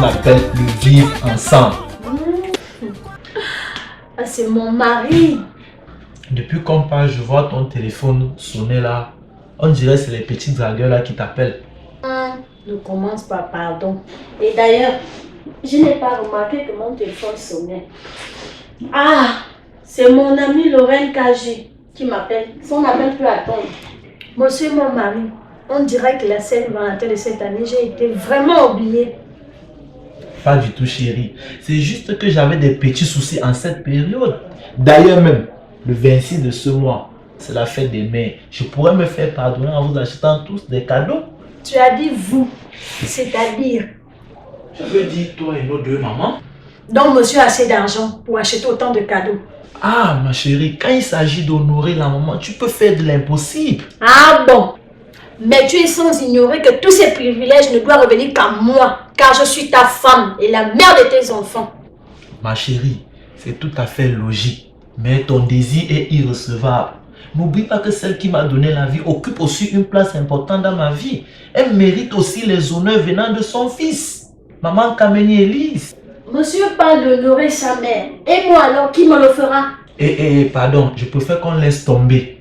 qu'on appelle le vivre ensemble. Ah, c'est mon mari. Depuis qu'on parle, je vois ton téléphone sonner là. On dirait que c'est les petits dragueurs là qui t'appellent. Ne commence pas, pardon. Et d'ailleurs, je n'ai pas remarqué que mon téléphone sonnait. Ah, c'est mon ami Lorraine Kaji qui m'appelle. Son appel peut attendre. Monsieur mon mari, on dirait que la Saint-Valentin de cette année, j'ai été vraiment oubliée. Pas du tout chérie. C'est juste que j'avais des petits soucis en cette période. D'ailleurs même, le 26 de ce mois, c'est la fête des mères. Je pourrais me faire pardonner en vous achetant tous des cadeaux. Tu as dit vous, c'est-à-dire? Je veux dire toi et nos deux mamans. Donc monsieur a assez d'argent pour acheter autant de cadeaux. Ah ma chérie, quand il s'agit d'honorer la maman, tu peux faire de l'impossible. Ah bon? Mais tu es sans ignorer que tous ces privilèges ne doivent revenir qu'à moi, car je suis ta femme et la mère de tes enfants. Ma chérie, c'est tout à fait logique, mais ton désir est irrecevable. N'oublie pas que celle qui m'a donné la vie occupe aussi une place importante dans ma vie. Elle mérite aussi les honneurs venant de son fils, maman Kameni Elise. Monsieur parle d'honorer sa mère. Et moi alors, qui me le fera? Pardon, je préfère qu'on laisse tomber.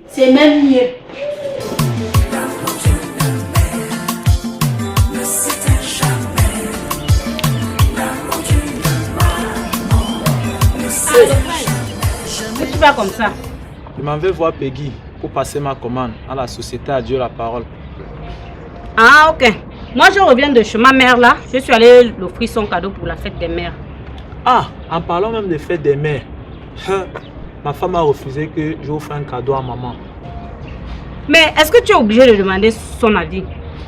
C'est même mieux. Pourquoi tu vas comme ça? Je m'en vais voir Peggy pour passer ma commande à la société Adieu la parole. Ah ok. Moi je reviens de chez ma mère là. Je suis allée lui offrir son cadeau pour la fête des mères. Ah, en parlant même de fête des mères, ma femme a refusé que j'offre un cadeau à maman. Mais est-ce que tu es obligé de demander son avis?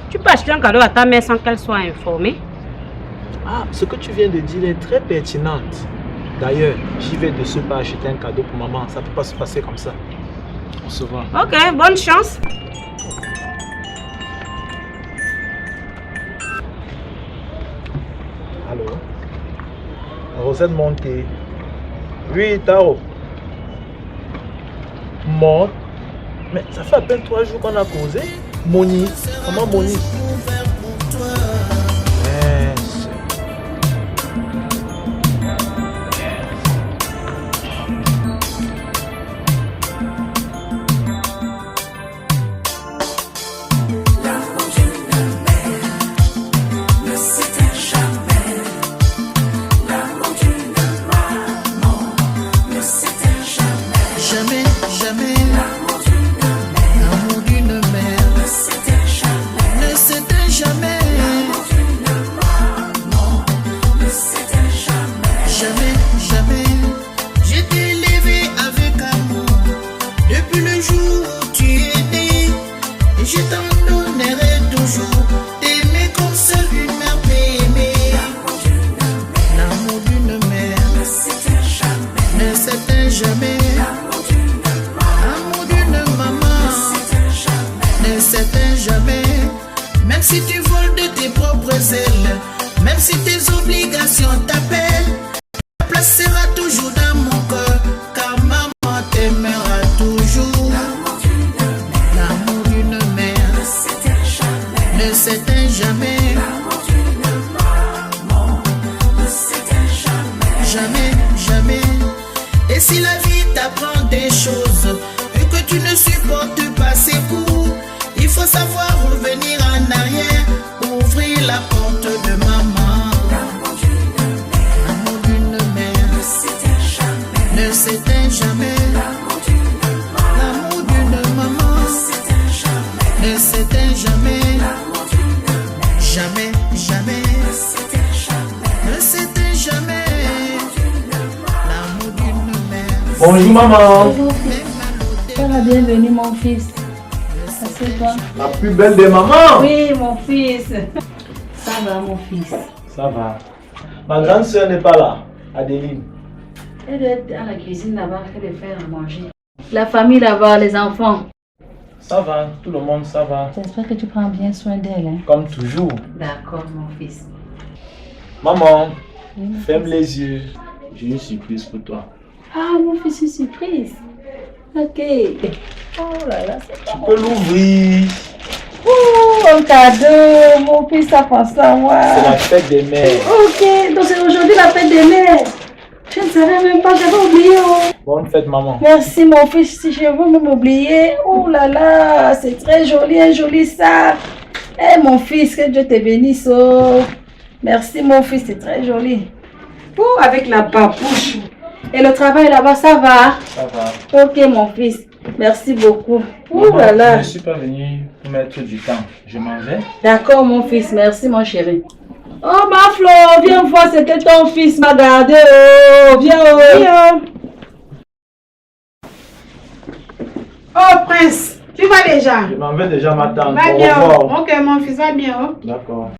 Tu peux acheter un cadeau à ta mère sans qu'elle soit informée? Ah, ce que tu viens de dire est très pertinente. D'ailleurs, j'y vais de ce pas acheter un cadeau pour maman. Ça ne peut pas se passer comme ça. On se voit. Ok, bonne chance. Allô? Rosette Monté. Oui, Taro. Monte. Mais ça fait à peine 3 jours qu'on a causé. Moni. Comment Moni? Bonjour maman. Bonjour fils. Sois la bienvenue mon fils. Assieds-toi. La plus belle des mamans. Oui mon fils. Ça va mon fils. Ça va. Ma grande soeur n'est pas là, Adeline. Elle doit être à la cuisine là-bas, elle doit faire à manger. La famille là-bas, les enfants. Ça va, tout le monde ça va. J'espère que tu prends bien soin d'elle. Hein? Comme toujours. D'accord mon fils. Maman, Oui, ferme les yeux. J'ai une surprise pour toi. Ah mon fils, une surprise. Ok. Oh là là, c'est Tu peux l'ouvrir. Oh, un cadeau. Mon fils a pensé à moi. C'est la fête des mères. Ok, donc c'est aujourd'hui la fête des mères. Je ne savais même pas, j'avais oublié. Oh. Bonne fête, maman. Merci mon fils, si je veux même oublier. Oh là là, c'est très joli, un joli sac. Eh mon fils, que Dieu te bénisse. Oh. Merci mon fils, c'est très joli. Oh, avec la babouche. Et le travail là-bas, ça va? Ça va. Ok mon fils, merci beaucoup. Oh Maman, là là. je ne suis pas venu pour mettre du temps. Je m'en vais. D'accord mon fils, merci mon chéri. Oh ma Flo, viens voir, c'était ton fils m'a gardé. Oh, viens. Oh. Viens. Oh Prince, tu vas déjà? Je m'en vais déjà m'attendre. Va Au bien. revoir. Ok mon fils, va bien. Oh. D'accord.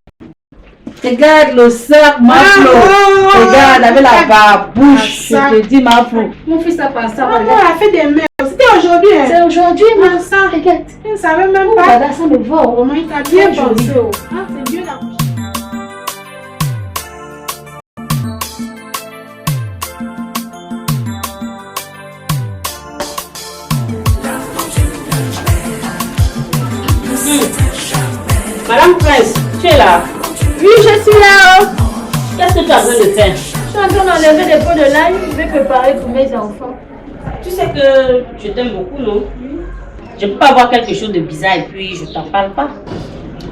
Regarde le sac, ma Flo. Regarde, avec la babouche. Ah, Je te dis, ma Flo. Mon fils a pensé à moi. On a fait des mères. C'était aujourd'hui. Hein? C'est aujourd'hui, ma Ça. regarde. Je ne savais même Oh, pas. regarde, ça me va. Comment il t'a bien Très joli. pensé. Oh. Ah, c'est Dieu la couche. Madame Prince, tu es là? Oui, je suis là. Oh. Qu'est-ce que tu as besoin de faire? Je suis en train d'enlever des pots de l'ail. Je vais préparer pour mes enfants. Tu sais que je t'aime beaucoup, non? Je ne peux pas avoir quelque chose de bizarre et puis je t'en parle pas.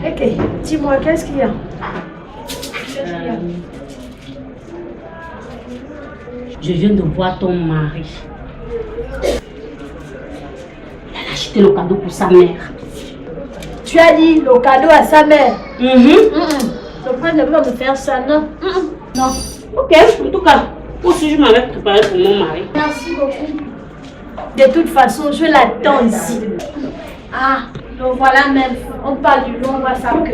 Ok, dis-moi, qu'est-ce qu'il y a? Je viens de voir ton mari. Il a acheté le cadeau pour sa mère. Tu as dit le cadeau à sa mère. Mm-hmm. Le prince ne peut me faire ça, non? Non. Ok, en tout cas, aussi je m'avais préparé pour mon mari. Merci beaucoup. De toute façon, je l'attends ici. Ah, donc voilà même. On parle du long, on voit ça que.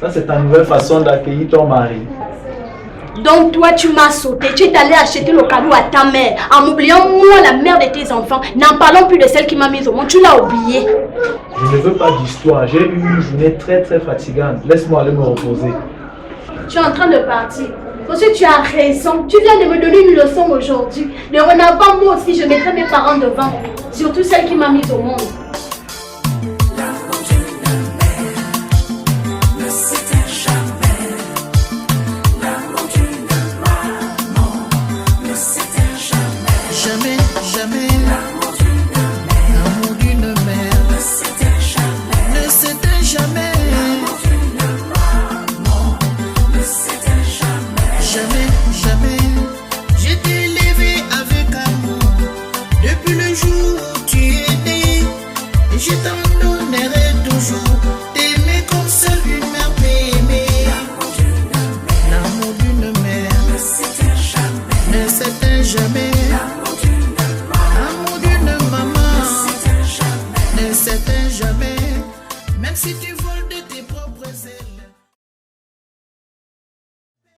Ça, c'est ta nouvelle façon d'accueillir ton mari. Donc toi, tu m'as sauté. Tu es allé acheter le cadeau à ta mère en oubliant moi, la mère de tes enfants. N'en parlons plus de celle qui m'a mise au monde. Tu l'as oublié. Je ne veux pas d'histoire. J'ai eu une journée très très fatigante. Laisse-moi aller me reposer. Tu es en train de partir. Parce que tu as raison. Tu viens de me donner une leçon aujourd'hui. De renavant, moi aussi, je mettrai mes parents devant. Surtout celle qui m'a mise au monde. Jamais, jamais, l'amour d'une mère ne s'éteint jamais, ne s'éteint jamais, l'amour d'une maman ne s'éteint jamais, jamais, jamais. Je t'ai élevé avec amour depuis le jour où tu es né, et je t'en